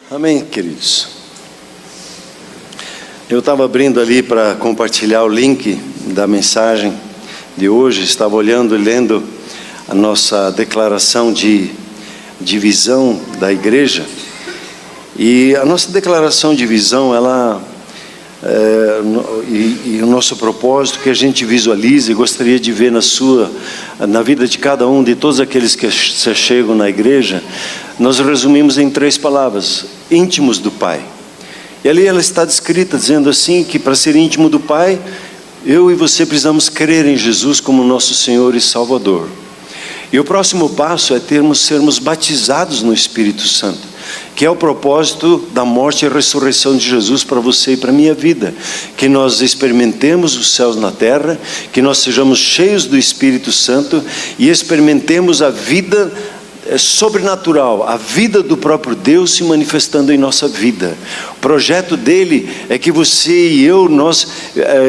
Amém, queridos? Eu estava abrindo ali para compartilhar o link da mensagem de hoje. Estava olhando e lendo a nossa declaração de visão da igreja. E a nossa declaração de visão, e o nosso propósito que a gente visualiza e gostaria de ver na vida de cada um, de todos aqueles que se chegam na igreja, nós resumimos em 3 palavras: íntimos do Pai. E ali ela está descrita dizendo assim, que para ser íntimo do Pai, eu e você precisamos crer em Jesus como nosso Senhor e Salvador. E o próximo passo é sermos batizados no Espírito Santo, que é o propósito da morte e ressurreição de Jesus para você e para a minha vida. Que nós experimentemos os céus na terra, que nós sejamos cheios do Espírito Santo e experimentemos a vida sobrenatural, a vida do próprio Deus se manifestando em nossa vida. O projeto dele é que você e eu, nós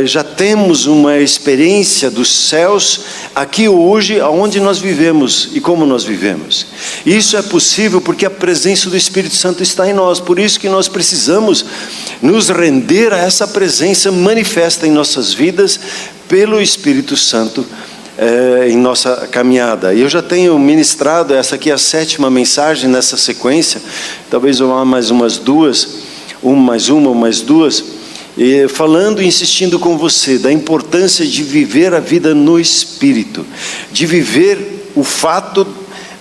já temos uma experiência dos céus aqui hoje, aonde nós vivemos e como nós vivemos. E isso é possível porque a presença do Espírito Santo está em nós. Por isso que nós precisamos nos render a essa presença manifesta em nossas vidas pelo Espírito Santo em nossa caminhada. E eu já tenho ministrado, essa aqui é a 7ª mensagem nessa sequência, talvez eu vá mais umas duas, mais duas, e falando e insistindo com você da importância de viver a vida no Espírito, de viver o fato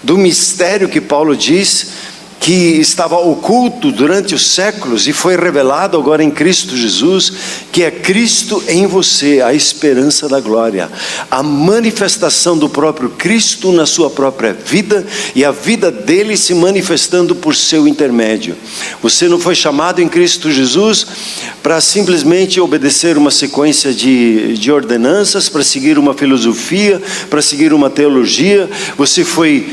do mistério que Paulo diz que estava oculto durante os séculos e foi revelado agora em Cristo Jesus, que é Cristo em você, a esperança da glória, a manifestação do próprio Cristo na sua própria vida e a vida dele se manifestando por seu intermédio. Você não foi chamado em Cristo Jesus para simplesmente obedecer uma sequência de ordenanças, para seguir uma filosofia, para seguir uma teologia. Você foi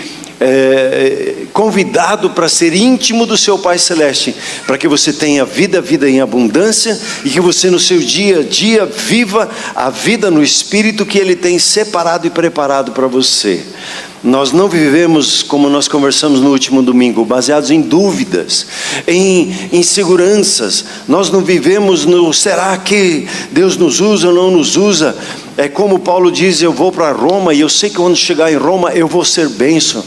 convidado para ser íntimo do seu Pai Celeste, para que você tenha vida em abundância e que você no seu dia a dia viva a vida no Espírito que Ele tem separado e preparado para você. Nós não vivemos, como nós conversamos no último domingo, baseados em dúvidas, em inseguranças. Nós não vivemos no será que Deus nos usa ou não nos usa. É como Paulo diz: eu vou para Roma e eu sei que quando chegar em Roma eu vou ser bênção.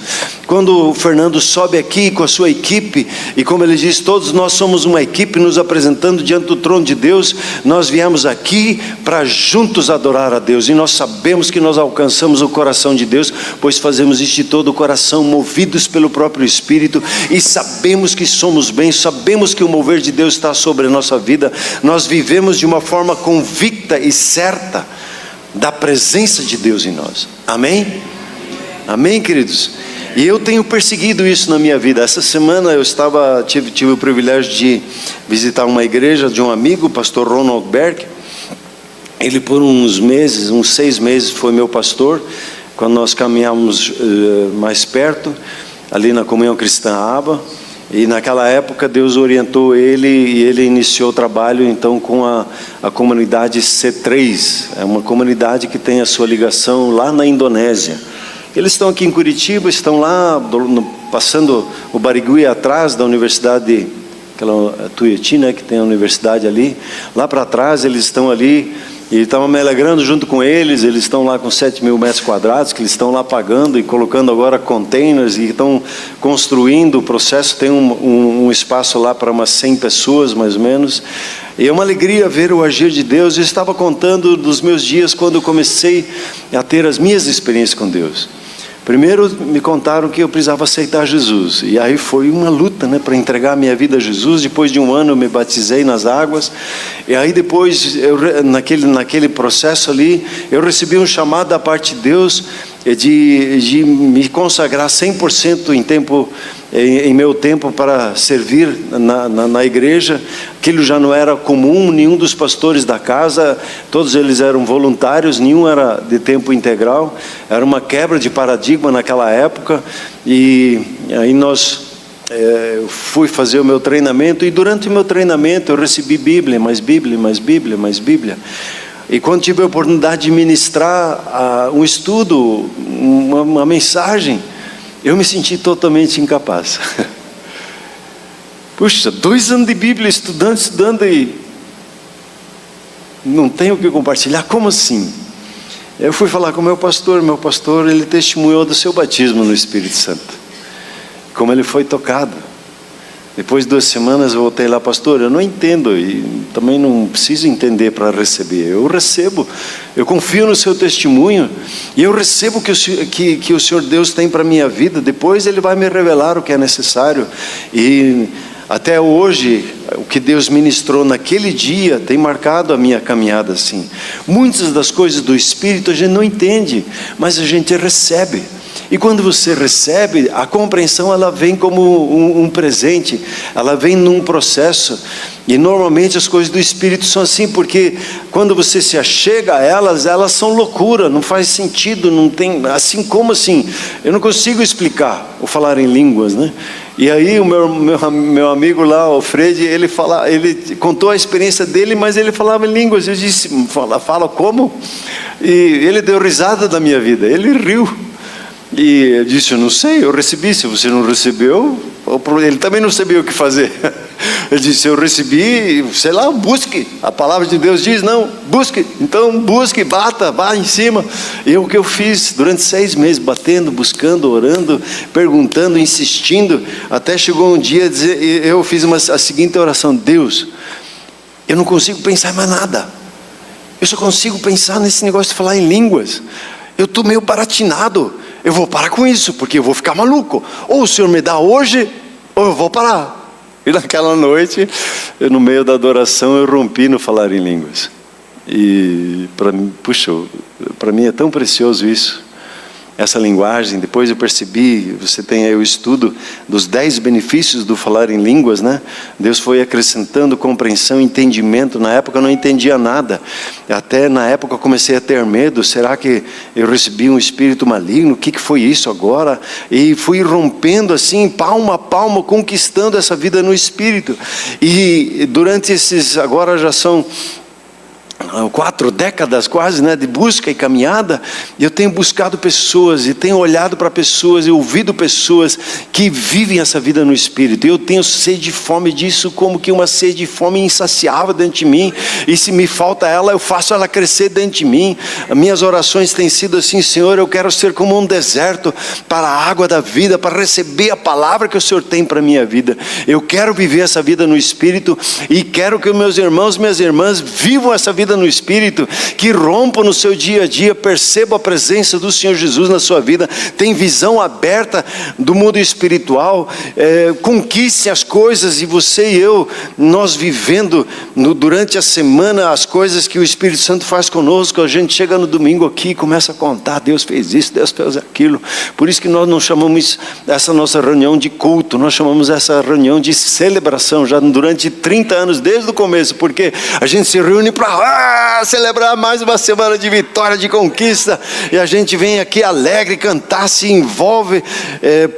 Quando o Fernando sobe aqui com a sua equipe, e como ele diz, todos nós somos uma equipe nos apresentando diante do trono de Deus, nós viemos aqui para juntos adorar a Deus, e nós sabemos que nós alcançamos o coração de Deus, pois fazemos isso de todo o coração, movidos pelo próprio Espírito, e sabemos que somos bênçãos, sabemos que o mover de Deus está sobre a nossa vida. Nós vivemos de uma forma convicta e certa da presença de Deus em nós. Amém? Amém, queridos? E eu tenho perseguido isso na minha vida. Essa semana eu tive o privilégio de visitar uma igreja de um amigo, o pastor Ronald Berg. Ele por uns 6 meses foi meu pastor, quando nós caminhávamos mais perto, ali na Comunhão Cristã Aba. E naquela época Deus orientou ele e ele iniciou o trabalho então com a comunidade C3. É uma comunidade que tem a sua ligação lá na Indonésia. Eles estão aqui em Curitiba, estão lá passando o Barigui atrás da universidade, aquela Tuiuti, né, que tem a universidade ali. Lá para trás eles estão ali. E estava me alegrando junto com eles. Eles estão lá com 7.000 metros quadrados, que eles estão lá pagando e colocando agora containers, e estão construindo o processo. Tem um espaço lá para umas 100 pessoas mais ou menos, e é uma alegria ver o agir de Deus. Eu estava contando dos meus dias quando eu comecei a ter as minhas experiências com Deus. Primeiro me contaram que eu precisava aceitar Jesus, e aí foi uma luta, né, para entregar a minha vida a Jesus. Depois de um ano eu me batizei nas águas, e aí depois, naquele processo ali, eu recebi um chamado da parte de Deus de me consagrar 100% em meu tempo para servir na igreja. Aquilo já não era comum, nenhum dos pastores da casa, todos eles eram voluntários, nenhum era de tempo integral. Era uma quebra de paradigma naquela época. E aí eu fui fazer o meu treinamento, e durante o meu treinamento eu recebi Bíblia, mais Bíblia, mais Bíblia, mais Bíblia. E quando tive a oportunidade de ministrar um estudo, uma mensagem, eu me senti totalmente incapaz. Puxa, 2 anos de Bíblia estudando e não tenho o que compartilhar. Como assim? Eu fui falar com o meu pastor, ele testemunhou do seu batismo no Espírito Santo, como ele foi tocado. Depois de 2 semanas eu voltei lá, pastor, eu não entendo e também não preciso entender para receber. Eu recebo, eu confio no seu testemunho e eu recebo que o Senhor Deus tem para a minha vida. Depois Ele vai me revelar o que é necessário. E até hoje, o que Deus ministrou naquele dia tem marcado a minha caminhada assim. Muitas das coisas do Espírito a gente não entende, mas a gente recebe. E quando você recebe, a compreensão ela vem como um presente, ela vem num processo. E normalmente as coisas do Espírito são assim, porque quando você se achega a elas são loucura, não faz sentido, não tem, assim como assim, eu não consigo explicar o falar em línguas, né? E aí o meu amigo lá, o Fred, ele contou a experiência dele, mas ele falava em línguas. Eu disse, fala como? E ele deu risada da minha vida, ele riu. E eu disse, eu não sei, eu recebi. Se você não recebeu, ele também não sabia o que fazer. Ele disse, eu recebi, sei lá, busque. A palavra de Deus diz, não, busque. Então busque, bata, vá em cima. E o que eu fiz durante 6 meses, batendo, buscando, orando, perguntando, insistindo. Até chegou um dia, eu fiz a seguinte oração: Deus, eu não consigo pensar em mais nada. Eu só consigo pensar nesse negócio de falar em línguas. Eu estou meio baratinado. Eu vou parar com isso, porque eu vou ficar maluco. Ou o Senhor me dá hoje, ou eu vou parar. E naquela noite, no meio da adoração, eu rompi no falar em línguas. E para mim é tão precioso isso. Essa linguagem. Depois eu percebi, você tem aí o estudo dos 10 benefícios do falar em línguas, né? Deus foi acrescentando compreensão, entendimento. Na época eu não entendia nada. Até na época eu comecei a ter medo. Será que eu recebi um espírito maligno? O que foi isso agora? E fui rompendo assim, palmo a palmo, conquistando essa vida no Espírito. E durante agora já são 4 décadas quase, né, de busca e caminhada, eu tenho buscado pessoas e tenho olhado para pessoas e ouvido pessoas que vivem essa vida no Espírito. Eu tenho sede e fome disso, como que uma sede e fome insaciável dentro de mim, e se me falta ela, eu faço ela crescer dentro de mim. As minhas orações têm sido assim: Senhor, eu quero ser como um deserto para a água da vida, para receber a palavra que o Senhor tem para a minha vida. Eu quero viver essa vida no Espírito e quero que meus irmãos, minhas irmãs vivam essa vida no Espírito, que rompam no seu dia a dia, percebam a presença do Senhor Jesus na sua vida, tem visão aberta do mundo espiritual, conquiste as coisas. E você e eu, nós vivendo durante a semana as coisas que o Espírito Santo faz conosco. A gente chega no domingo aqui e começa a contar: Deus fez isso, Deus fez aquilo. Por isso que nós não chamamos essa nossa reunião de culto, nós chamamos essa reunião de celebração, já durante 30 anos, desde o começo, porque a gente se reúne para celebrar mais uma semana de vitória, de conquista, e a gente vem aqui alegre, cantar, se envolve,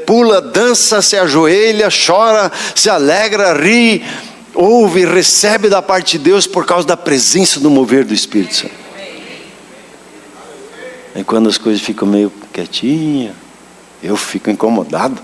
pula, dança, se ajoelha, chora, se alegra, ri, ouve, recebe da parte de Deus por causa da presença do mover do Espírito Santo. E quando as coisas ficam meio quietinhas, eu fico incomodado.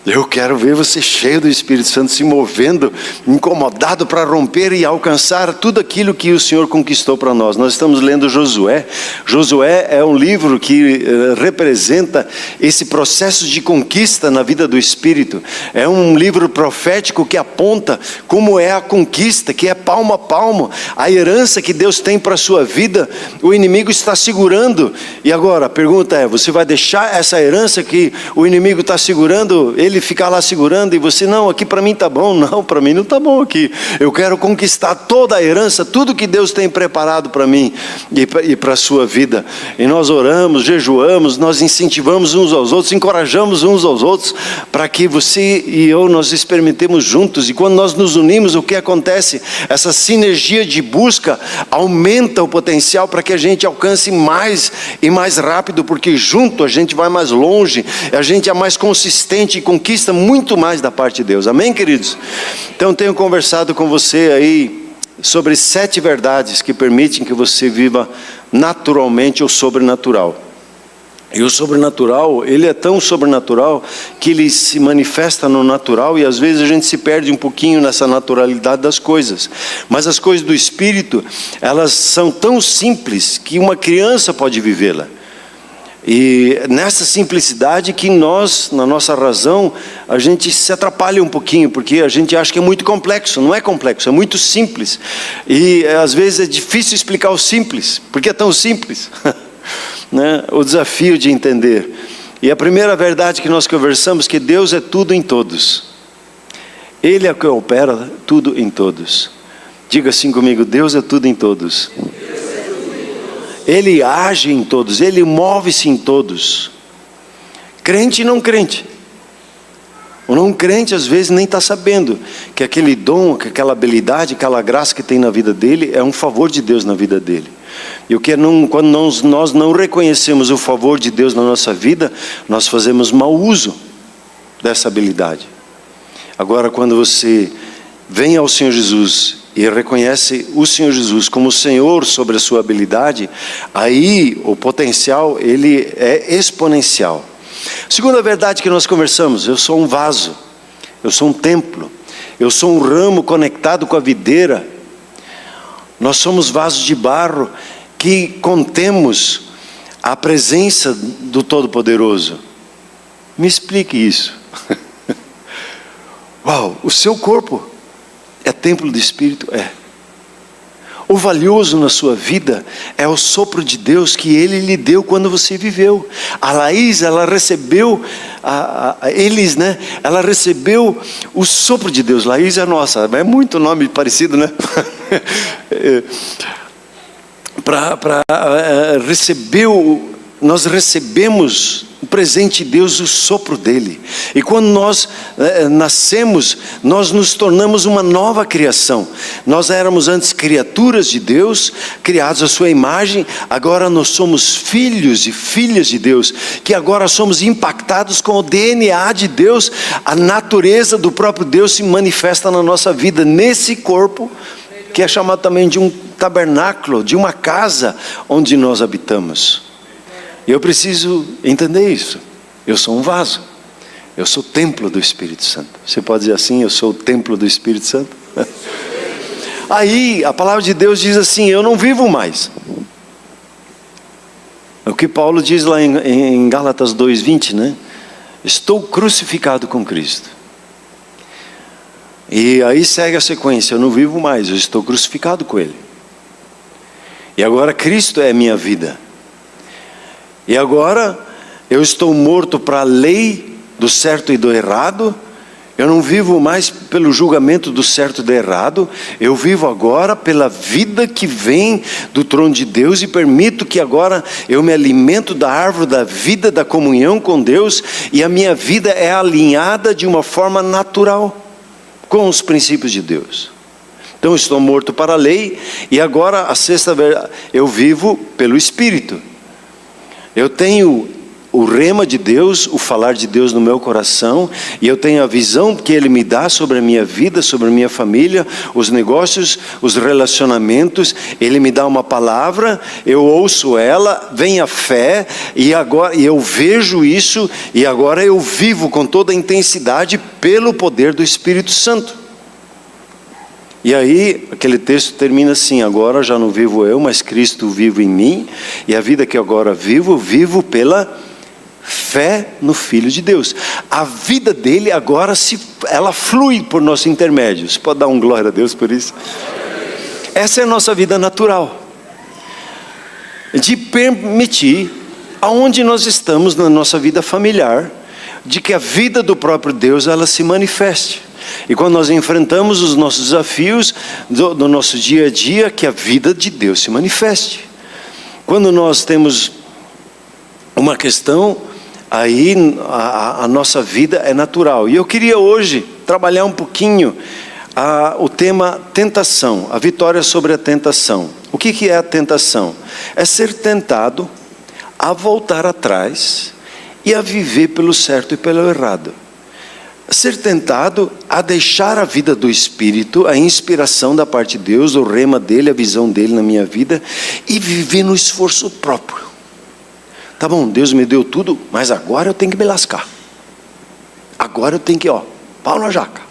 Eu quero ver você cheio do Espírito Santo, se movendo, incomodado para romper e alcançar tudo aquilo que o Senhor conquistou para nós. Nós estamos lendo Josué. Josué é um livro que representa esse processo de conquista na vida do Espírito. É um livro profético que aponta como é a conquista, que é palmo a palmo. A herança que Deus tem para a sua vida, o inimigo está segurando. E agora, a pergunta é: você vai deixar essa herança que o inimigo está segurando, ele ficar lá segurando, e você: não, aqui para mim está bom? Não, para mim não está bom aqui. Eu quero conquistar toda a herança, tudo que Deus tem preparado para mim e para a sua vida. E nós oramos, jejuamos, nós incentivamos uns aos outros, encorajamos uns aos outros, para que você e eu, nós experimentemos juntos. E quando nós nos unimos, o que acontece? Essa sinergia de busca aumenta o potencial para que a gente alcance mais e mais rápido, porque junto a gente vai mais longe, a gente é mais consistente e conquista muito mais da parte de Deus. Amém, queridos? Então tenho conversado com você aí sobre 7 verdades que permitem que você viva naturalmente ou sobrenatural. E o sobrenatural, ele é tão sobrenatural que ele se manifesta no natural, e às vezes a gente se perde um pouquinho nessa naturalidade das coisas. Mas as coisas do Espírito, elas são tão simples que uma criança pode vivê-la. E nessa simplicidade que nós, na nossa razão, a gente se atrapalha um pouquinho, porque a gente acha que é muito complexo. Não é complexo, é muito simples. E às vezes é difícil explicar o simples, porque é tão simples. Né? O desafio de entender. E a primeira verdade que nós conversamos, que Deus é tudo em todos. Ele é que opera tudo em todos. Diga assim comigo: Deus é tudo em todos. Ele age em todos, Ele move-se em todos. Crente e não crente. O não crente às vezes nem está sabendo que aquele dom, que aquela habilidade, aquela graça que tem na vida dele é um favor de Deus na vida dele. E o que quando nós não reconhecemos o favor de Deus na nossa vida, nós fazemos mau uso dessa habilidade. Agora, quando você vem ao Senhor Jesus e reconhece o Senhor Jesus como Senhor sobre a sua habilidade, aí o potencial, ele é exponencial. Segunda verdade que nós conversamos: eu sou um vaso, eu sou um templo, eu sou um ramo conectado com a videira. Nós somos vasos de barro que contemos a presença do Todo-Poderoso. Me explique isso. Uau, o seu corpo é templo do Espírito? É. O valioso na sua vida é o sopro de Deus que Ele lhe deu quando você viveu. A Laís, ela recebeu, ela recebeu o sopro de Deus. Laís é nossa, é muito nome parecido, né? Nós recebemos o presente de Deus, o sopro dele. E quando nós nascemos, nós nos tornamos uma nova criação. Nós éramos antes criaturas de Deus, criados à sua imagem. Agora nós somos filhos e filhas de Deus, que agora somos impactados com o DNA de Deus. A natureza do próprio Deus se manifesta na nossa vida, nesse corpo, que é chamado também de um tabernáculo, de uma casa onde nós habitamos. E eu preciso entender isso. Eu sou um vaso. Eu sou o templo do Espírito Santo. Você pode dizer assim: eu sou o templo do Espírito Santo? Aí a palavra de Deus diz assim: eu não vivo mais. É o que Paulo diz lá em Gálatas 2:20, né? Estou crucificado com Cristo. E aí segue a sequência: eu não vivo mais, eu estou crucificado com Ele. E agora Cristo é a minha vida. E agora eu estou morto para a lei do certo e do errado. Eu não vivo mais pelo julgamento do certo e do errado. Eu vivo agora pela vida que vem do trono de Deus, e permito que agora eu me alimento da árvore da vida, da comunhão com Deus, e a minha vida é alinhada de uma forma natural com os princípios de Deus. Então eu estou morto para a lei, e agora a sexta verdade: eu vivo pelo Espírito. Eu tenho o rema de Deus, o falar de Deus no meu coração, e eu tenho a visão que Ele me dá sobre a minha vida, sobre a minha família, os negócios, os relacionamentos. Ele me dá uma palavra, eu ouço ela, vem a fé, e agora eu vejo isso, e agora eu vivo com toda a intensidade pelo poder do Espírito Santo. E aí aquele texto termina assim: agora já não vivo eu, mas Cristo vive em mim, e a vida que agora vivo pela fé no Filho de Deus. A vida dele agora ela flui por nosso intermédio. Você pode dar um glória a Deus por isso? Essa é a nossa vida natural, de permitir, aonde nós estamos na nossa vida familiar, de que a vida do próprio Deus ela se manifeste. E quando nós enfrentamos os nossos desafios do nosso dia a dia, que a vida de Deus se manifeste. Quando nós temos uma questão, aí a nossa vida é natural. E eu queria hoje trabalhar um pouquinho o tema tentação, a vitória sobre a tentação. O que é a tentação? É ser tentado a voltar atrás e a viver pelo certo e pelo errado. Ser tentado a deixar a vida do Espírito, a inspiração da parte de Deus, o rema dele, a visão dele na minha vida, e viver no esforço próprio. Tá bom, Deus me deu tudo, mas agora eu tenho que me lascar. Agora eu tenho que, pau na jaca.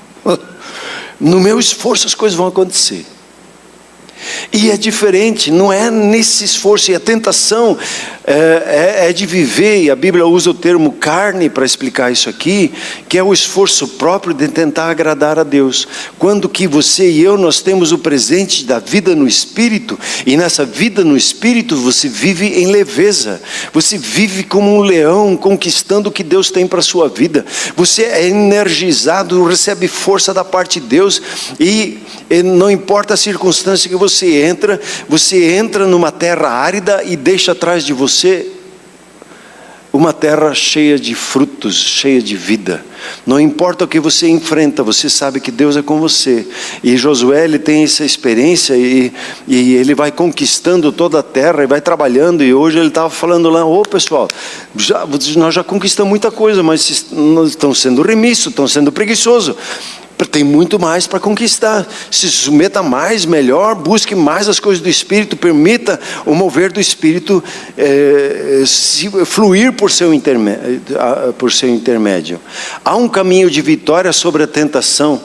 No meu esforço as coisas vão acontecer. E é diferente, não é nesse esforço, e a tentação é de viver, e a Bíblia usa o termo carne para explicar isso aqui, que é o esforço próprio de tentar agradar a Deus. Quando que você e eu, nós temos o presente da vida no Espírito, e nessa vida no Espírito você vive em leveza, você vive como um leão, conquistando o que Deus tem para a sua vida, você é energizado, recebe força da parte de Deus, e não importa a circunstância que você entra numa terra árida e deixa atrás de você uma terra cheia de frutos, cheia de vida. Não importa o que você enfrenta, você sabe que Deus é com você. E Josué, ele tem essa experiência e ele vai conquistando toda a terra e vai trabalhando. E hoje ele estava falando lá, pessoal, nós já conquistamos muita coisa, mas estão sendo remisso, estão sendo preguiçosos. Tem muito mais para conquistar. Se submeta mais, melhor, busque mais as coisas do Espírito, permita o mover do Espírito fluir por seu intermédio. Há um caminho de vitória sobre a tentação,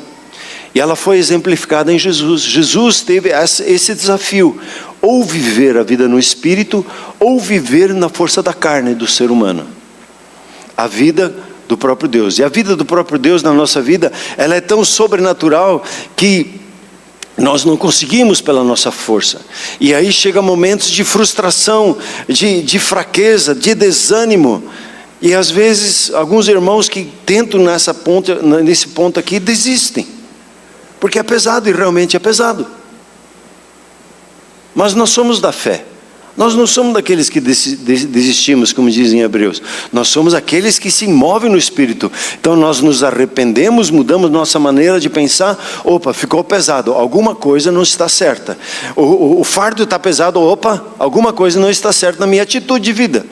e ela foi exemplificada em Jesus. Jesus teve esse desafio, ou viver a vida no Espírito, ou viver na força da carne do ser humano. A vida do próprio Deus. E a vida do próprio Deus na nossa vida, ela é tão sobrenatural que nós não conseguimos pela nossa força. E aí chega momentos de frustração, de fraqueza, de desânimo. E às vezes alguns irmãos que tentam nesse ponto aqui desistem, porque é pesado, e realmente é pesado. Mas nós somos da fé. Nós não somos daqueles que desistimos, como dizem Hebreus. Nós somos aqueles que se movem no Espírito. Então nós nos arrependemos, mudamos nossa maneira de pensar. Ficou pesado, alguma coisa não está certa. O fardo está pesado, alguma coisa não está certa na minha atitude de vida.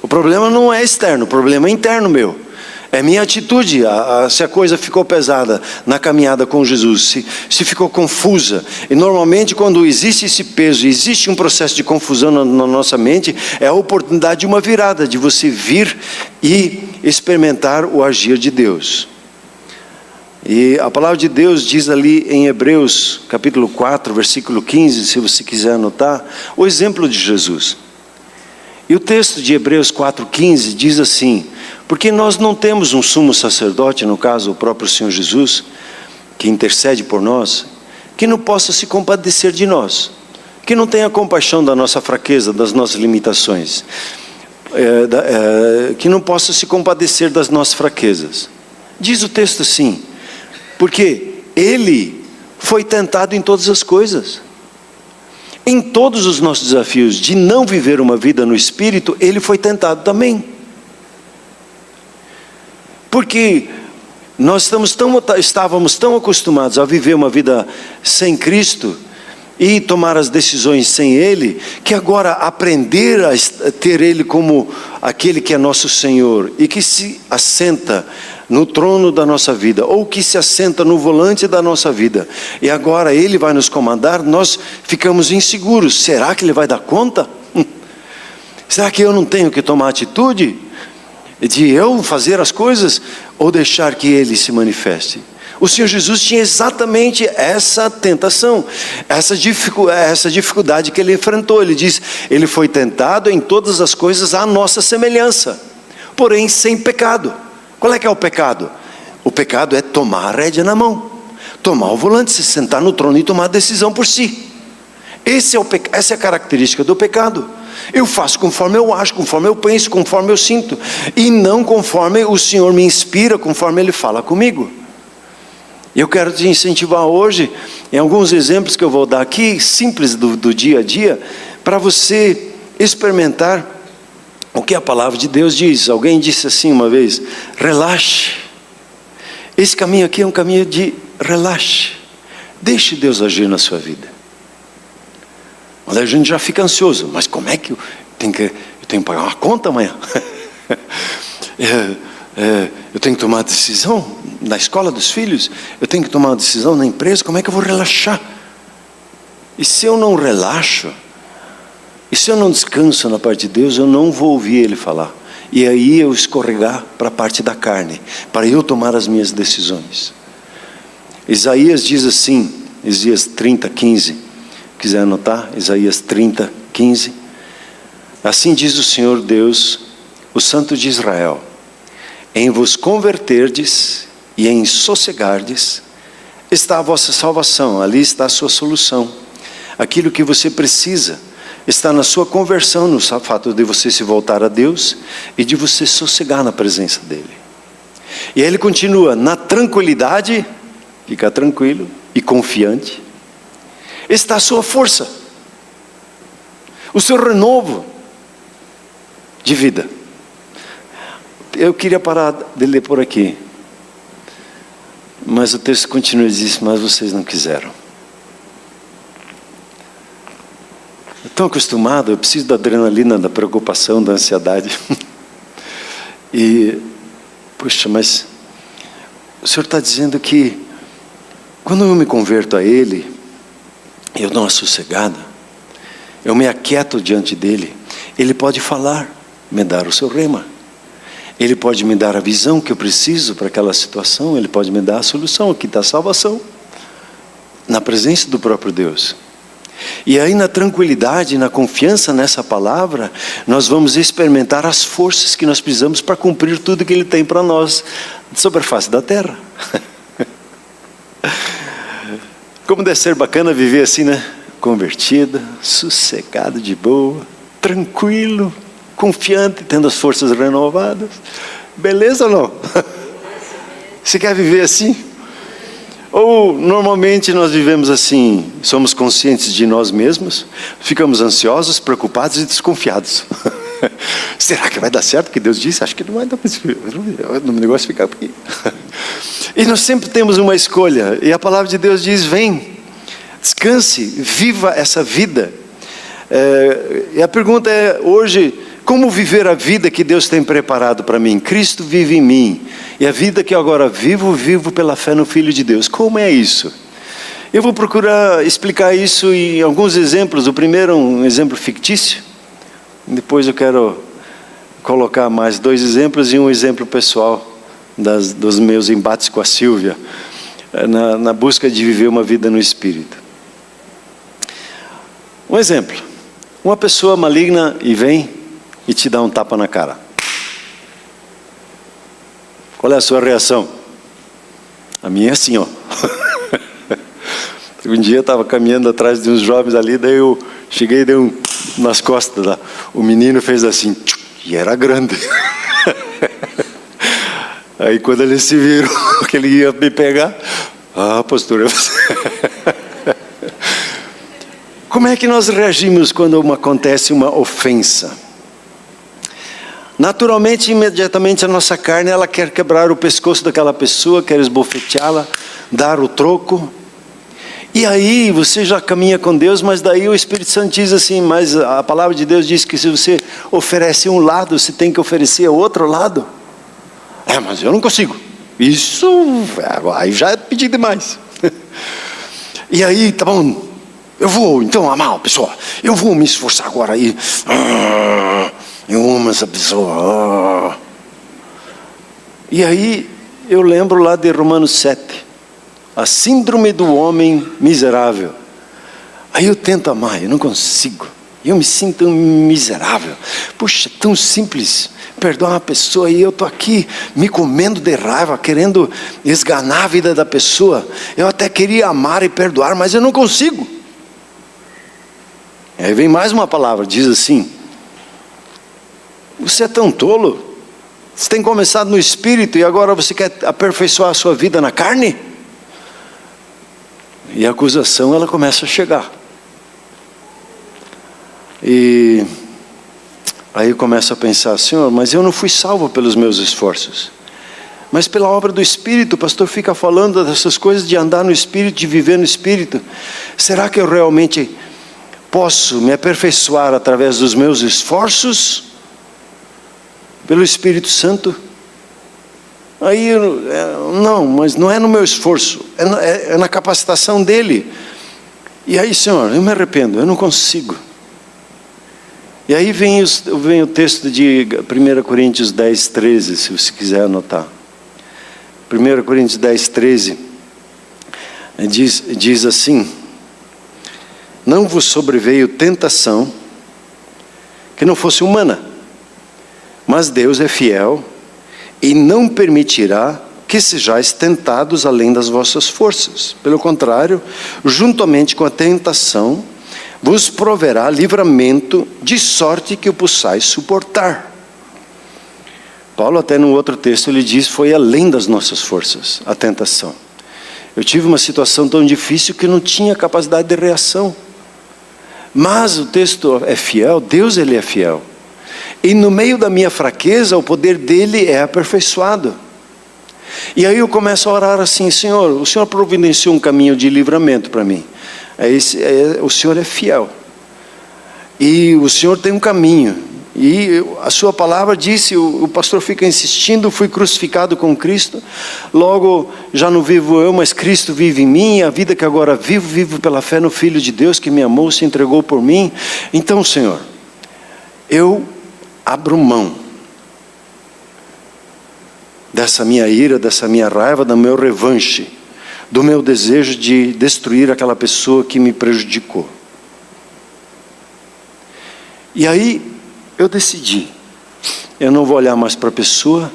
O problema não é externo, o problema é interno meu. É minha atitude, se a coisa ficou pesada na caminhada com Jesus, se ficou confusa. E normalmente quando existe esse peso, existe um processo de confusão na nossa mente, é a oportunidade de uma virada, de você vir e experimentar o agir de Deus. E a palavra de Deus diz ali em Hebreus capítulo 4, versículo 15, se você quiser anotar, o exemplo de Jesus. E o texto de Hebreus 4,15 diz assim: porque nós não temos um sumo sacerdote, no caso o próprio Senhor Jesus, que intercede por nós, que não possa se compadecer de nós, que não tenha compaixão da nossa fraqueza, das nossas limitações, que não possa se compadecer das nossas fraquezas. Diz o texto assim: porque Ele foi tentado em todas as coisas. Em todos os nossos desafios de não viver uma vida no Espírito, Ele foi tentado também. Porque nós estávamos tão acostumados a viver uma vida sem Cristo e tomar as decisões sem Ele, que agora aprender a ter Ele como aquele que é nosso Senhor e que se assenta no trono da nossa vida, ou que se assenta no volante da nossa vida, e agora Ele vai nos comandar, nós ficamos inseguros. Será que Ele vai dar conta? Será que eu não tenho que tomar atitude de eu fazer as coisas, ou deixar que Ele se manifeste? O Senhor Jesus tinha exatamente essa tentação, essa dificuldade que Ele enfrentou. Ele diz: Ele foi tentado em todas as coisas à nossa semelhança, porém sem pecado. Qual é que é o pecado? O pecado é tomar a rédea na mão, tomar o volante, se sentar no trono e tomar a decisão por si. Essa é a característica do pecado. Eu faço conforme eu acho, conforme eu penso, conforme eu sinto, e não conforme o Senhor me inspira, conforme Ele fala comigo. Eu quero te incentivar hoje, em alguns exemplos que eu vou dar aqui, simples do dia a dia, para você experimentar o que a palavra de Deus diz. Alguém disse assim uma vez: relaxe. Esse caminho aqui é um caminho de relaxe. Deixe Deus agir na sua vida. Olha, a gente já fica ansioso. Mas como é que eu tenho que pagar uma conta amanhã? Eu tenho que tomar uma decisão na escola dos filhos. Eu tenho que tomar uma decisão na empresa. Como é que eu vou relaxar? E se eu não relaxo, E se eu não descanso na parte de Deus, eu não vou ouvir Ele falar. E aí eu escorregar para a parte da carne, para eu tomar as minhas decisões. Isaías diz assim, Isaías 30:15, quiser anotar, Isaías 30:15. Assim diz o Senhor Deus, o Santo de Israel: em vos converterdes e em sossegardes, está a vossa salvação, ali está a sua solução. Aquilo que você precisa está na sua conversão, no fato de você se voltar a Deus e de você sossegar na presença dEle. E aí ele continua, na tranquilidade, fica tranquilo e confiante, está a sua força, o seu renovo de vida. Eu queria parar de ler por aqui, mas o texto continua e diz, mas vocês não quiseram. Tão acostumado, eu preciso da adrenalina, da preocupação, da ansiedade. E, puxa, mas o Senhor está dizendo que quando eu me converto a Ele, eu dou uma sossegada, eu me aquieto diante dEle, Ele pode falar, me dar o seu rema. Ele pode me dar a visão que eu preciso para aquela situação, Ele pode me dar a solução, aqui está a salvação, na presença do próprio Deus. E aí na tranquilidade, na confiança nessa palavra, nós vamos experimentar as forças que nós precisamos para cumprir tudo que Ele tem para nós sobre a face da terra. Como deve ser bacana viver assim, né? Convertido, sossegado, de boa, tranquilo, confiante, tendo as forças renovadas. Beleza ou não? Você quer viver assim? Ou normalmente nós vivemos assim, somos conscientes de nós mesmos, ficamos ansiosos, preocupados e desconfiados. Será que vai dar certo o que Deus disse? Acho que não vai dar, o negócio fica aqui. E nós sempre temos uma escolha, e a palavra de Deus diz, vem, descanse, viva essa vida. E a pergunta é hoje, como viver a vida que Deus tem preparado para mim? Cristo vive em mim, e a vida que eu agora vivo pela fé no Filho de Deus. Como é isso? Eu vou procurar explicar isso em alguns exemplos. O primeiro é um exemplo fictício, depois eu quero colocar mais 2 exemplos e um exemplo pessoal dos meus embates com a Silvia, na busca de viver uma vida no Espírito. Um exemplo, uma pessoa maligna e vem e te dá um tapa na cara. Qual é a sua reação? A minha é assim, ó. Um dia eu estava caminhando atrás de uns jovens ali, daí eu cheguei e dei um nas costas lá. O menino fez assim, e era grande. Aí quando eles se viram que ele ia me pegar, pastor, como é que nós reagimos quando acontece uma ofensa? Naturalmente, imediatamente a nossa carne, ela quer quebrar o pescoço daquela pessoa, quer esbofeteá-la, dar o troco. E aí você já caminha com Deus, mas daí o Espírito Santo diz assim, mas a palavra de Deus diz que se você oferece um lado, você tem que oferecer o outro lado. Mas eu não consigo. Isso, aí já é pedir demais. E aí, tá bom, eu vou então amar a pessoa, eu vou me esforçar agora aí. Eu amo essa pessoa. E aí eu lembro lá de Romanos 7, a síndrome do homem miserável. Aí eu tento amar, eu não consigo, eu me sinto miserável. Puxa, tão simples perdoar uma pessoa, e eu estou aqui me comendo de raiva, querendo esganar a vida da pessoa. Eu até queria amar e perdoar, mas eu não consigo. Aí vem mais uma palavra, diz assim, você é tão tolo, você tem começado no Espírito e agora você quer aperfeiçoar a sua vida na carne? E a acusação, ela começa a chegar. E aí eu começo a pensar, Senhor, mas eu não fui salvo pelos meus esforços, mas pela obra do Espírito. O pastor fica falando dessas coisas de andar no Espírito, de viver no Espírito. Será que eu realmente posso me aperfeiçoar através dos meus esforços? Pelo Espírito Santo? Aí, não, mas não é no meu esforço, é na capacitação dele. E aí, Senhor, eu me arrependo, eu não consigo. E aí vem o texto de 1 Coríntios 10, 13, se você quiser anotar. 1 Coríntios 10, 13, diz assim: não vos sobreveio tentação que não fosse humana, mas Deus é fiel e não permitirá que sejais tentados além das vossas forças. Pelo contrário, juntamente com a tentação, vos proverá livramento, de sorte que o possais suportar. Paulo até no outro texto ele diz: foi além das nossas forças a tentação. Eu tive uma situação tão difícil que não tinha capacidade de reação. Mas o texto é fiel, Deus ele é fiel. E no meio da minha fraqueza, o poder dele é aperfeiçoado. E aí eu começo a orar assim: Senhor, o Senhor providenciou um caminho de livramento para mim. O Senhor é fiel. E o Senhor tem um caminho. E a sua palavra disse, o pastor fica insistindo: fui crucificado com Cristo, logo já não vivo eu, mas Cristo vive em mim. A vida que agora vivo pela fé no Filho de Deus que me amou, se entregou por mim. Então, Senhor, eu abro mão dessa minha ira, dessa minha raiva, do meu revanche, do meu desejo de destruir aquela pessoa que me prejudicou. E aí eu decidi, eu não vou olhar mais para a pessoa,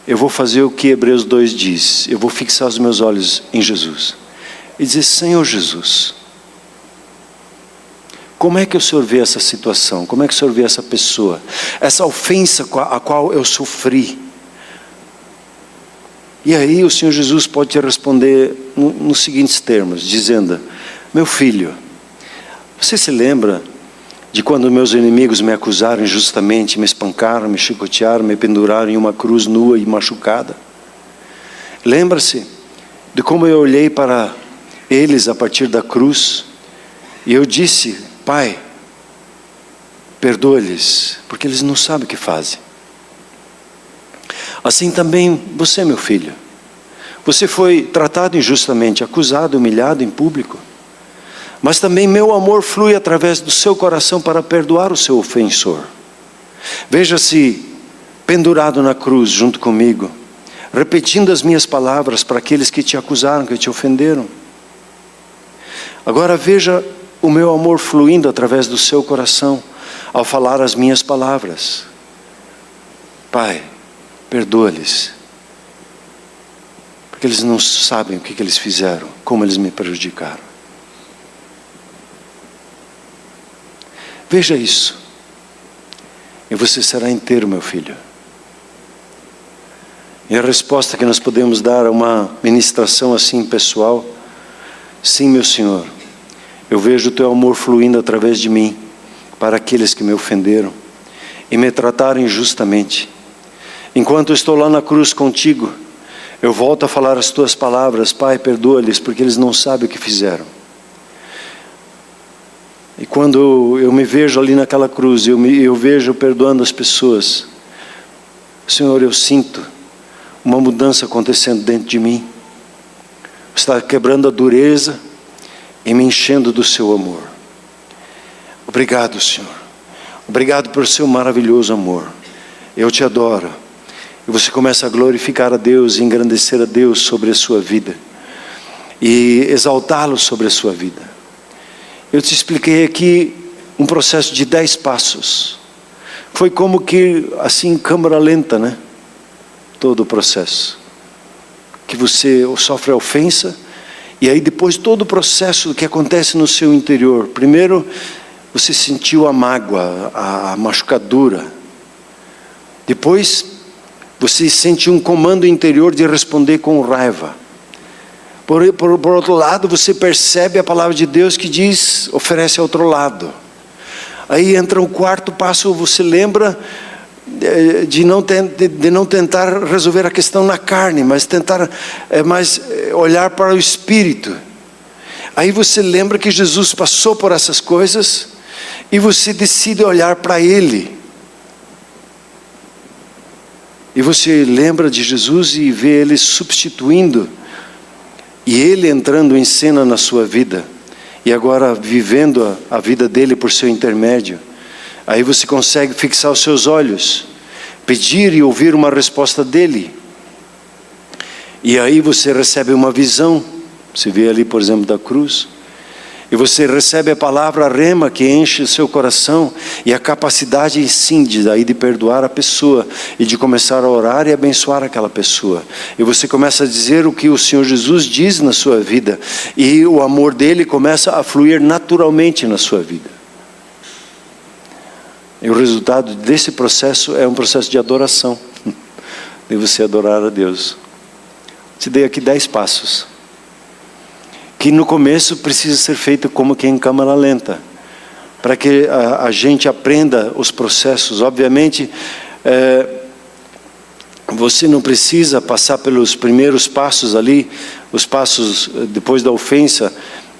eu vou fazer o que Hebreus 2 diz, eu vou fixar os meus olhos em Jesus e dizer: Senhor Jesus, como é que o Senhor vê essa situação? Como é que o Senhor vê essa pessoa? Essa ofensa a qual eu sofri? E aí o Senhor Jesus pode te responder nos seguintes termos, dizendo: meu filho, você se lembra de quando meus inimigos me acusaram injustamente, me espancaram, me chicotearam, me penduraram em uma cruz nua e machucada? Lembra-se de como eu olhei para eles a partir da cruz e eu disse: Pai, perdoa-lhes, porque eles não sabem o que fazem. Assim também você, meu filho, você foi tratado injustamente, acusado, humilhado em público, mas também meu amor flui através do seu coração para perdoar o seu ofensor. Veja-se pendurado na cruz junto comigo, repetindo as minhas palavras para aqueles que te acusaram, que te ofenderam. Agora veja o meu amor fluindo através do seu coração ao falar as minhas palavras. Pai, perdoa-lhes, porque eles não sabem o que eles fizeram, como eles me prejudicaram. Veja isso, e você será inteiro, meu filho. E a resposta que nós podemos dar a uma ministração assim pessoal: sim, meu Senhor, eu vejo o teu amor fluindo através de mim para aqueles que me ofenderam e me trataram injustamente. Enquanto eu estou lá na cruz contigo, eu volto a falar as tuas palavras: Pai, perdoa-lhes, porque eles não sabem o que fizeram. E quando eu me vejo ali naquela cruz, eu vejo perdoando as pessoas, Senhor, eu sinto uma mudança acontecendo dentro de mim. Você está quebrando a dureza e me enchendo do seu amor. Obrigado, Senhor. Obrigado pelo seu maravilhoso amor. Eu te adoro. E você começa a glorificar a Deus e engrandecer a Deus sobre a sua vida e exaltá-lo sobre a sua vida. Eu te expliquei aqui um processo de 10 passos. Foi como que, assim, em câmera lenta, né? Todo o processo. Que você sofre a ofensa, e aí depois todo o processo que acontece no seu interior. Primeiro, você sentiu a mágoa, a machucadura. Depois, você sente um comando interior de responder com raiva. Por outro lado, você percebe a palavra de Deus que diz: oferece ao outro lado. Aí entra o quarto passo, você lembra de não tentar resolver a questão na carne, mas tentar olhar para o Espírito. Aí você lembra que Jesus passou por essas coisas e você decide olhar para Ele. E você lembra de Jesus e vê Ele substituindo, e Ele entrando em cena na sua vida, e agora vivendo a vida dele por seu intermédio. Aí você consegue fixar os seus olhos, pedir e ouvir uma resposta dele. E aí você recebe uma visão. Você vê ali, por exemplo, da cruz. E você recebe a palavra rema que enche o seu coração. E a capacidade, sim, de perdoar a pessoa. E de começar a orar e abençoar aquela pessoa. E você começa a dizer o que o Senhor Jesus diz na sua vida. E o amor dele começa a fluir naturalmente na sua vida. E o resultado desse processo é um processo de adoração. De você adorar a Deus. Te dei aqui 10 passos. Que no começo precisa ser feito como que em câmera lenta. Para que a gente aprenda os processos. Obviamente, você não precisa passar pelos primeiros passos ali. Os passos depois da ofensa,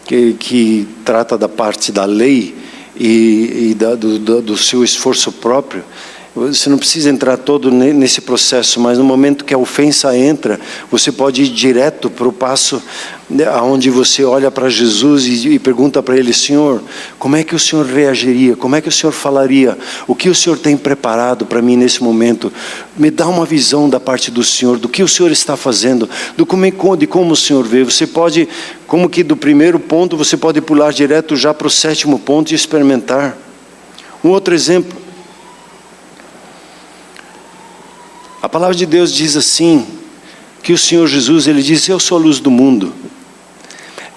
que trata da parte da lei e do seu esforço próprio. Você não precisa entrar todo nesse processo, mas no momento que a ofensa entra, você pode ir direto para o passo onde você olha para Jesus e pergunta para Ele: Senhor, como é que o Senhor reagiria? Como é que o Senhor falaria? O que o Senhor tem preparado para mim nesse momento? Me dá uma visão da parte do Senhor, do que o Senhor está fazendo, de como o Senhor vê. Você pode, como que do primeiro ponto, você pode pular direto já para o 7º ponto e experimentar. Um outro exemplo. A palavra de Deus diz assim, que o Senhor Jesus, Ele diz: eu sou a luz do mundo.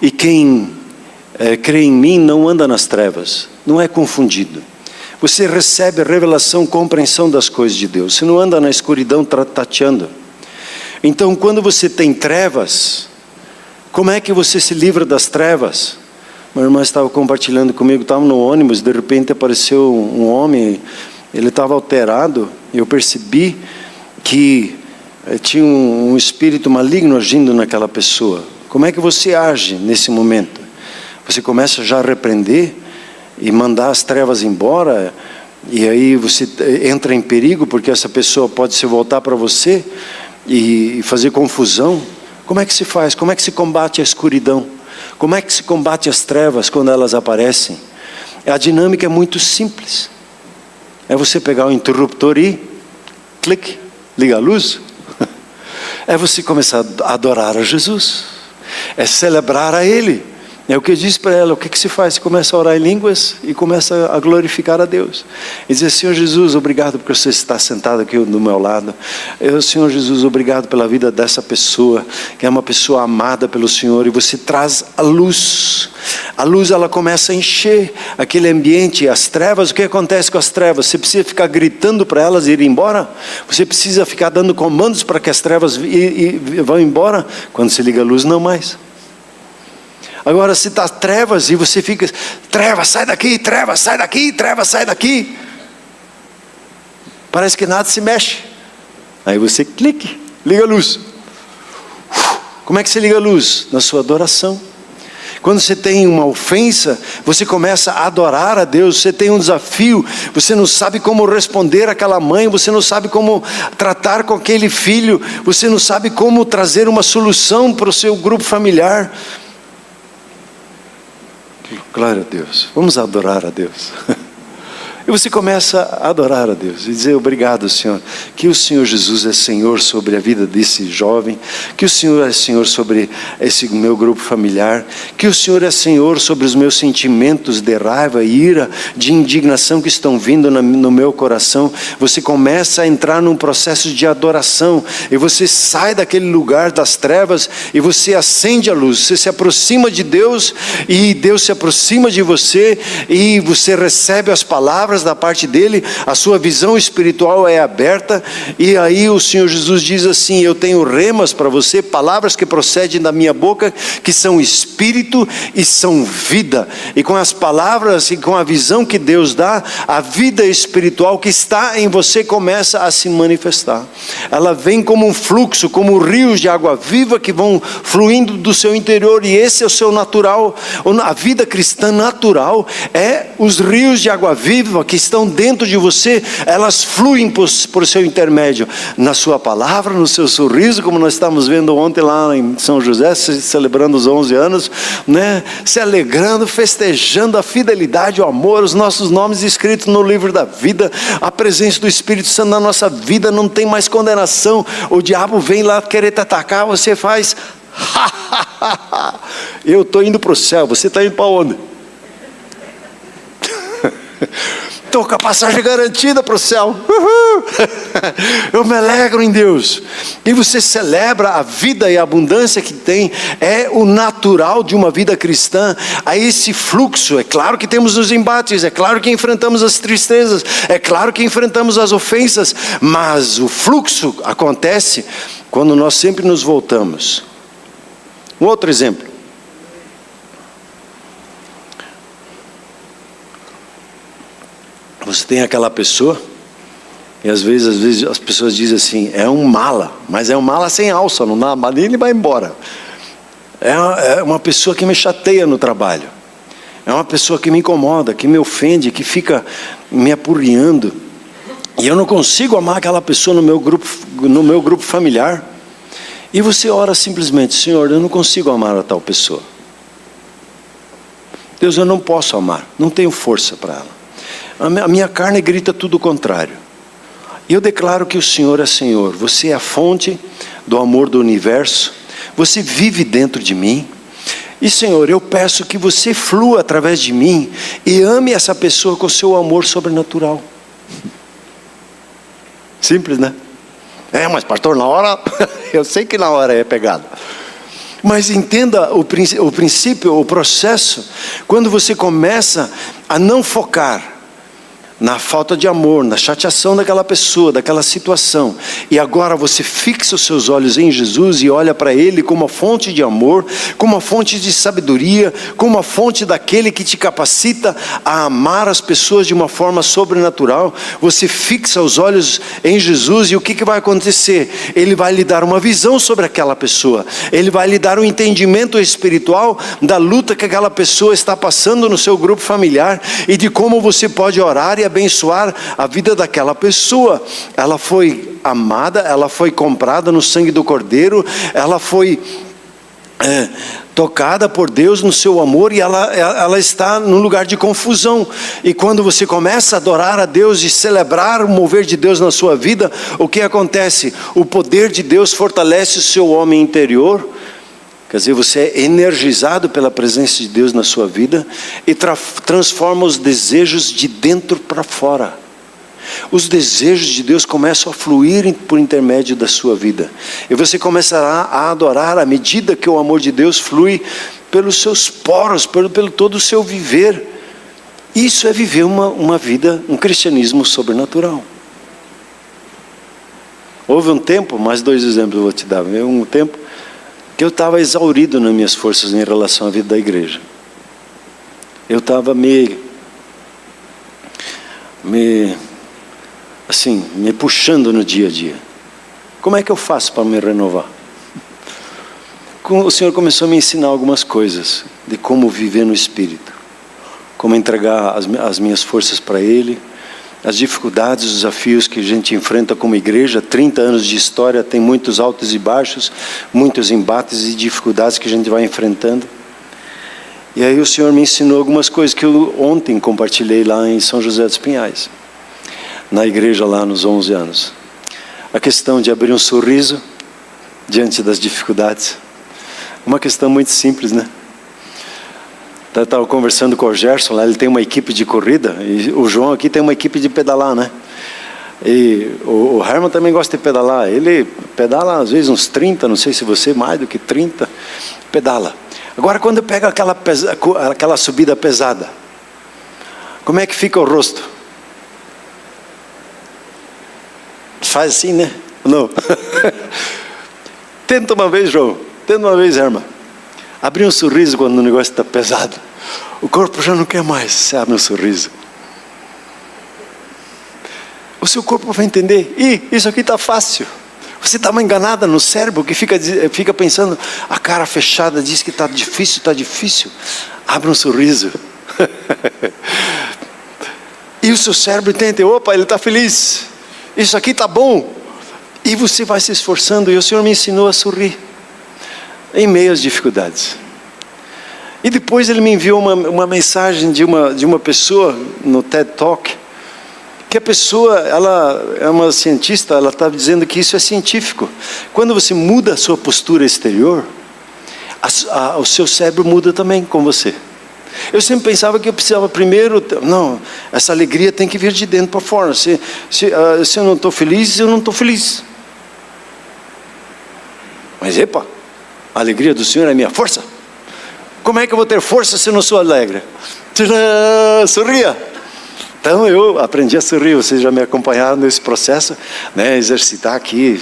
E quem crê em mim não anda nas trevas, não é confundido. Você recebe a revelação, compreensão das coisas de Deus. Você não anda na escuridão tateando. Então, quando você tem trevas, como é que você se livra das trevas? Meu irmão estava compartilhando comigo, estava no ônibus, de repente apareceu um homem, ele estava alterado, e eu percebi que tinha um espírito maligno agindo naquela pessoa. Como é que você age nesse momento? Você começa já a repreender e mandar as trevas embora, e aí você entra em perigo, porque essa pessoa pode se voltar para você e fazer confusão. Como é que se faz? Como é que se combate a escuridão? Como é que se combate as trevas quando elas aparecem? A dinâmica é muito simples. É você pegar o interruptor e clique. Liga a luz. É você começar a adorar a Jesus. É celebrar a Ele. É o que eu disse para ela. O que se faz? Você começa a orar em línguas e começa a glorificar a Deus. E dizer: Senhor Jesus, obrigado porque você está sentado aqui do meu lado. Senhor Jesus, obrigado pela vida dessa pessoa, que é uma pessoa amada pelo Senhor. E você traz a luz. A luz, ela começa a encher aquele ambiente. As trevas, o que acontece com as trevas? Você precisa ficar gritando para elas irem embora? Você precisa ficar dando comandos para que as trevas vão embora? Quando se liga a luz, não mais. Agora, se está trevas e você fica: trevas, sai daqui, trevas, sai daqui, trevas, sai daqui. Parece que nada se mexe. Aí você clique, liga a luz. Como é que você liga a luz? Na sua adoração. Quando você tem uma ofensa, você começa a adorar a Deus. Você tem um desafio, você não sabe como responder àquela mãe, você não sabe como tratar com aquele filho, você não sabe como trazer uma solução para o seu grupo familiar. Glória a Deus. Vamos adorar a Deus. E você começa a adorar a Deus e dizer: obrigado, Senhor, que o Senhor Jesus é Senhor sobre a vida desse jovem, que o Senhor é Senhor sobre esse meu grupo familiar, que o Senhor é Senhor sobre os meus sentimentos de raiva, ira, de indignação que estão vindo no meu coração. Você começa a entrar num processo de adoração e você sai daquele lugar das trevas e você acende a luz. Você se aproxima de Deus e Deus se aproxima de você e você recebe as palavras da parte dele, a sua visão espiritual é aberta, e aí o Senhor Jesus diz assim: eu tenho remas para você, palavras que procedem da minha boca, que são espírito e são vida. E com as palavras e com a visão que Deus dá, a vida espiritual que está em você começa a se manifestar. Ela vem como um fluxo, como rios de água viva que vão fluindo do seu interior, e esse é o seu natural. A vida cristã natural é os rios de água viva que estão dentro de você, elas fluem por seu intermédio, na sua palavra, no seu sorriso, como nós estávamos vendo ontem lá em São José, celebrando os 11 anos, né? Se alegrando, festejando a fidelidade, o amor, os nossos nomes escritos no livro da vida, a presença do Espírito Santo na nossa vida, não tem mais condenação. O diabo vem lá querer te atacar, você faz eu estou indo para o céu, você está indo para onde? Estou com a passagem garantida para o céu. Eu me alegro em Deus. E você celebra a vida e a abundância que tem. É o natural de uma vida cristã. A esse fluxo. É claro que temos os embates, é claro que enfrentamos as tristezas, é claro que enfrentamos as ofensas, mas o fluxo acontece quando nós sempre nos voltamos. Um outro exemplo. Você tem aquela pessoa, e às vezes as pessoas dizem assim, é um mala, mas é um mala sem alça, não dá, mas ele vai embora. É uma pessoa que me chateia no trabalho, é uma pessoa que me incomoda, que me ofende, que fica me apurriando, e eu não consigo amar aquela pessoa no meu grupo familiar. E você ora simplesmente, Senhor, eu não consigo amar a tal pessoa. Deus, eu não posso amar, não tenho força para ela. A minha carne grita tudo o contrário. E eu declaro que o Senhor é Senhor. Você é a fonte do amor do universo. Você vive dentro de mim. E Senhor, eu peço que você flua através de mim e ame essa pessoa com o seu amor sobrenatural. Simples, né? Mas pastor, na hora, eu sei que na hora é pegado. Mas entenda o princípio, o processo, quando você começa a não focar na falta de amor, na chateação daquela pessoa, daquela situação, e agora você fixa os seus olhos em Jesus e olha para Ele como uma fonte de amor, como uma fonte de sabedoria, como uma fonte daquele que te capacita a amar as pessoas de uma forma sobrenatural. Você fixa os olhos em Jesus e o que vai acontecer? Ele vai lhe dar uma visão sobre aquela pessoa, Ele vai lhe dar um entendimento espiritual da luta que aquela pessoa está passando no seu grupo familiar e de como você pode orar e abençoar a vida daquela pessoa. Ela foi amada, ela foi comprada no sangue do Cordeiro, ela foi tocada por Deus no seu amor e ela está num lugar de confusão. E quando você começa a adorar a Deus e celebrar o mover de Deus na sua vida, o que acontece? O poder de Deus fortalece o seu homem interior. Quer dizer, você é energizado pela presença de Deus na sua vida e transforma os desejos de dentro para fora. Os desejos de Deus começam a fluir por intermédio da sua vida. E você começará a adorar à medida que o amor de Deus flui pelos seus poros, pelo todo o seu viver. Isso é viver uma vida, um cristianismo sobrenatural. Houve um tempo, mais 2 exemplos eu vou te dar. Um tempo que eu estava exaurido nas minhas forças em relação à vida da igreja. Eu estava me puxando no dia a dia. Como é que eu faço para me renovar? O Senhor começou a me ensinar algumas coisas de como viver no Espírito, como entregar as minhas forças para Ele, as dificuldades, os desafios que a gente enfrenta como igreja. 30 anos de história, tem muitos altos e baixos, muitos embates e dificuldades que a gente vai enfrentando. E aí o Senhor me ensinou algumas coisas que eu ontem compartilhei lá em São José dos Pinhais, na igreja lá nos 11 anos. A questão de abrir um sorriso diante das dificuldades. Uma questão muito simples, né? Eu estava conversando com o Gerson lá, ele tem uma equipe de corrida, e o João aqui tem uma equipe de pedalar, né? E o Herman também gosta de pedalar. Ele pedala às vezes uns 30, não sei se você mais do que 30, pedala. Agora quando pega aquela subida pesada, como é que fica o rosto? Faz assim, né? Não. Tenta uma vez, João. Tenta uma vez, Herman. Abrir um sorriso quando o negócio está pesado. O corpo já não quer mais. Você abre um sorriso. O seu corpo vai entender. Isso aqui está fácil. Você dá uma enganada no cérebro que fica pensando, a cara fechada diz que está difícil, está difícil. Abre um sorriso. E o seu cérebro tenta, opa, ele está feliz, isso aqui está bom, e você vai se esforçando, e o Senhor me ensinou a sorrir, em meio às dificuldades. E depois Ele me enviou uma mensagem de uma pessoa, no TED Talk, que a pessoa, ela é uma cientista, ela estava dizendo que isso é científico. Quando você muda a sua postura exterior, o seu cérebro muda também com você. Eu sempre pensava que eu precisava primeiro, não, essa alegria tem que vir de dentro para fora. Se eu não estou feliz, eu não estou feliz. Mas epa, a alegria do Senhor é minha força. Como é que eu vou ter força se eu não sou alegre? Tcharam, sorria. Então eu aprendi a sorrir, vocês já me acompanharam nesse processo, né? Exercitar aqui,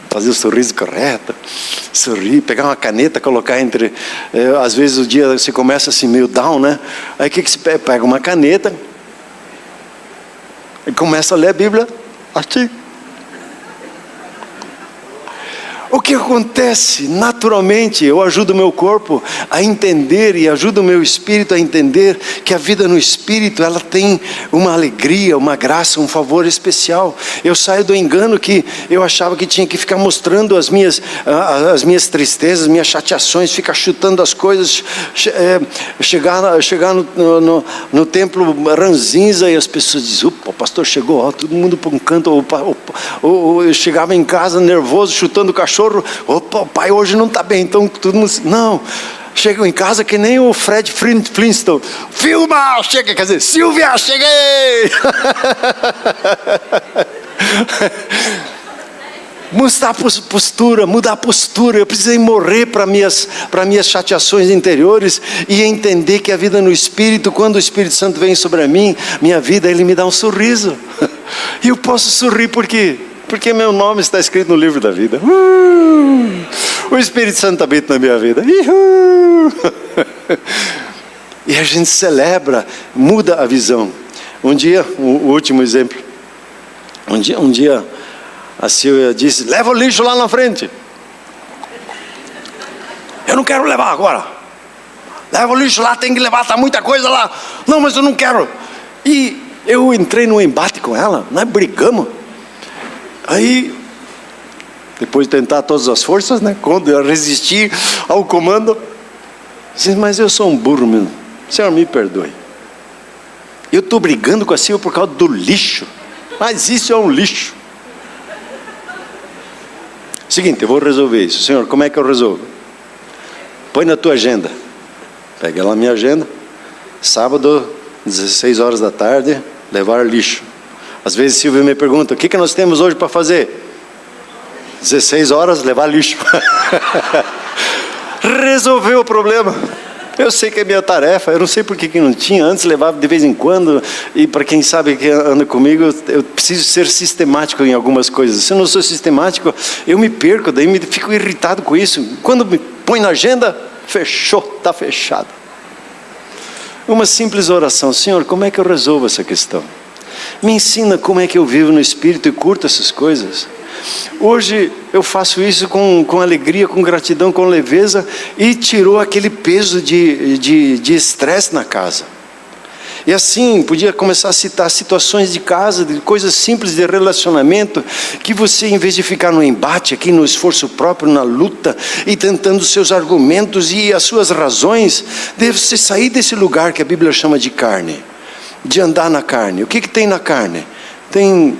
fazer o sorriso correto, sorrir, pegar uma caneta, colocar entre... às vezes o dia você começa assim meio down, né? Aí o que você pega? Pega uma caneta e começa a ler a Bíblia assim. O que acontece? Naturalmente, eu ajudo o meu corpo a entender e ajudo o meu espírito a entender que a vida no espírito, ela tem uma alegria, uma graça, um favor especial. Eu saio do engano que eu achava que tinha que ficar mostrando as minhas tristezas, minhas chateações, ficar chutando as coisas, chegar no templo ranzinza e as pessoas dizem, opa, o pastor chegou, ó, todo mundo para um canto, ou eu chegava em casa nervoso, chutando o cachorro, opa, o pai hoje não está bem, então todo mundo, não, chegam em casa que nem o Fred Flintstone, Vilma, chega, quer dizer, Silvia, cheguei! Mudar a postura, eu precisei morrer para minhas chateações interiores e entender que a vida no Espírito, quando o Espírito Santo vem sobre mim, minha vida, Ele me dá um sorriso, e eu posso sorrir porque meu nome está escrito no livro da vida. O Espírito Santo habita na minha vida. E a gente celebra, muda a visão. Um dia, o último exemplo. Um dia a Silvia disse, leva o lixo lá na frente. Eu não quero levar agora. Leva o lixo lá, tem que levar, está muita coisa lá. Não, mas eu não quero. E eu entrei num embate com ela, nós brigamos. Aí, depois de tentar todas as forças, né, quando eu resisti ao comando, disse, mas eu sou um burro mesmo, Senhor me perdoe. Eu estou brigando com a Silvia por causa do lixo, mas isso é um lixo. Seguinte, eu vou resolver isso. Senhor, como é que eu resolvo? Põe na tua agenda. Pega lá a minha agenda, sábado, 16 horas da tarde, levar lixo. Às vezes Silvia me pergunta, o que nós temos hoje para fazer? 16 horas, levar lixo. Resolveu o problema. Eu sei que é minha tarefa, eu não sei por que não tinha, antes levava de vez em quando, e para quem sabe que anda comigo, eu preciso ser sistemático em algumas coisas. Se eu não sou sistemático, eu me perco, daí me fico irritado com isso. Quando me põe na agenda, fechou, está fechado. Uma simples oração, Senhor, como é que eu resolvo essa questão? Me ensina como é que eu vivo no Espírito e curto essas coisas. Hoje eu faço isso com alegria, com gratidão, com leveza, e tirou aquele peso de estresse na casa. E assim, podia começar a citar situações de casa, de coisas simples de relacionamento, que você, em vez de ficar no embate aqui, no esforço próprio, na luta, e tentando os seus argumentos e as suas razões, deve você sair desse lugar que a Bíblia chama de carne, de andar na carne. O que tem na carne? Tem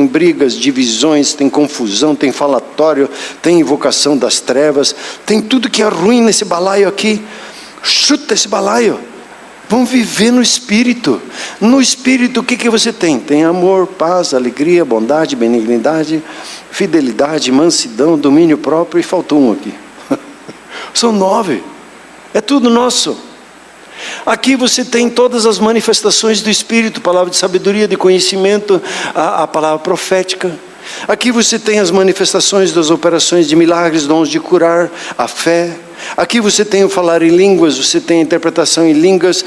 brigas, divisões, tem confusão, tem falatório, tem invocação das trevas, tem tudo que é ruim nesse balaio aqui. Chuta esse balaio. Vamos viver no Espírito. No Espírito o que você tem? Tem amor, paz, alegria, bondade, benignidade, fidelidade, mansidão, domínio próprio, e faltou um aqui. São 9. É tudo nosso. Aqui você tem todas as manifestações do Espírito, palavra de sabedoria, de conhecimento, a palavra profética. Aqui você tem as manifestações das operações de milagres, dons de curar, a fé. Aqui você tem o falar em línguas, você tem a interpretação em línguas,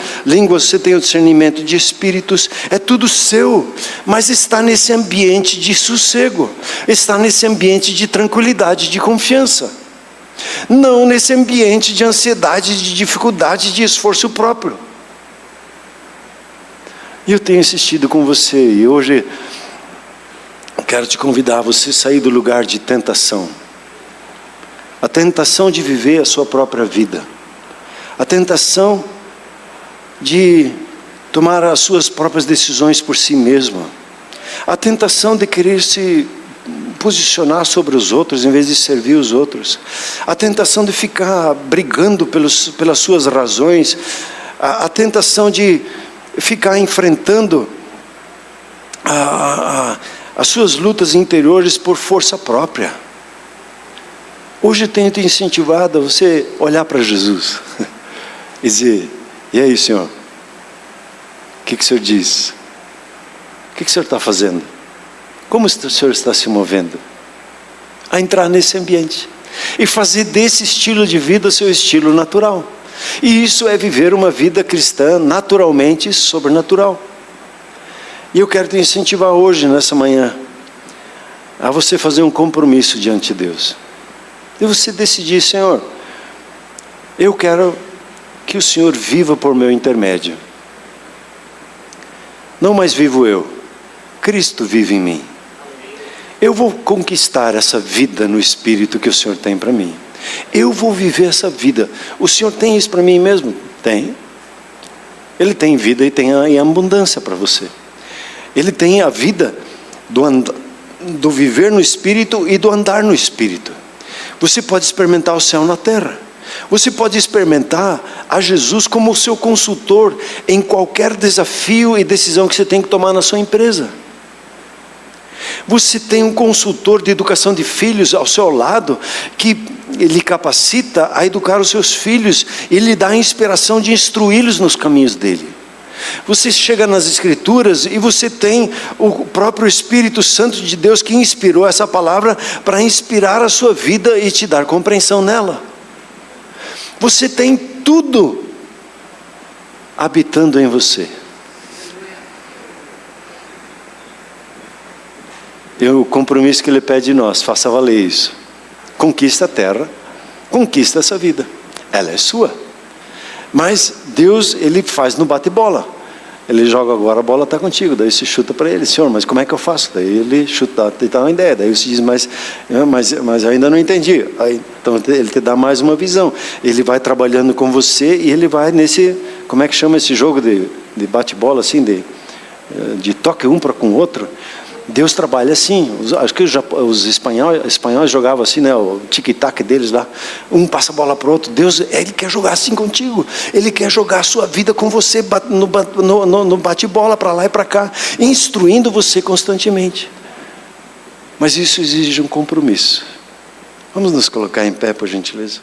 você tem o discernimento de espíritos, é tudo seu, mas está nesse ambiente de sossego, está nesse ambiente de tranquilidade, de confiança. Não nesse ambiente de ansiedade, de dificuldade, de esforço próprio. E eu tenho insistido com você, e hoje quero te convidar a você sair do lugar de tentação. A tentação de viver a sua própria vida. A tentação de tomar as suas próprias decisões por si mesmo. A tentação de querer se posicionar sobre os outros em vez de servir os outros. A tentação de ficar brigando pelas suas razões. A tentação de ficar enfrentando as suas lutas interiores por força própria. Hoje eu tenho te incentivado a você olhar para Jesus e dizer: e aí, Senhor? O que o Senhor diz? O que o Senhor está fazendo? Como o Senhor está se movendo? A entrar nesse ambiente e fazer desse estilo de vida o seu estilo natural. E isso é viver uma vida cristã naturalmente sobrenatural. E eu quero te incentivar hoje, nessa manhã, a você fazer um compromisso diante de Deus. E você decidir: Senhor, eu quero que o Senhor viva por meu intermédio. Não mais vivo eu, Cristo vive em mim. Eu vou conquistar essa vida no Espírito que o Senhor tem para mim. Eu vou viver essa vida. O Senhor tem isso para mim mesmo? Tem. Ele tem vida e tem a abundância para você. Ele tem a vida do viver no Espírito e do andar no Espírito. Você pode experimentar o céu na terra. Você pode experimentar a Jesus como o seu consultor em qualquer desafio e decisão que você tem que tomar na sua empresa. Você tem um consultor de educação de filhos ao seu lado, que ele capacita a educar os seus filhos, e lhe dá a inspiração de instruí-los nos caminhos dele. Você chega nas Escrituras e você tem o próprio Espírito Santo de Deus que inspirou essa palavra para inspirar a sua vida e te dar compreensão nela. Você tem tudo habitando em você. E o compromisso que Ele pede de nós: faça valer isso. Conquista a terra, conquista essa vida. Ela é sua. Mas Deus, Ele faz no bate-bola. Ele joga agora, a bola está contigo. Daí você chuta para Ele: Senhor, mas como é que eu faço? Daí Ele chuta, te dá uma ideia. Daí você diz: mas eu ainda não entendi. Aí, então Ele te dá mais uma visão. Ele vai trabalhando com você e Ele vai nesse, como é que chama esse jogo de bate-bola assim, de toque um para com o outro. Deus trabalha assim. Acho que os espanhóis jogavam assim, né? O tic-tac deles lá. Um passa a bola para o outro. Deus, Ele quer jogar assim contigo. Ele quer jogar a sua vida com você no bate-bola, para lá e para cá, instruindo você constantemente. Mas isso exige um compromisso. Vamos nos colocar em pé, por gentileza.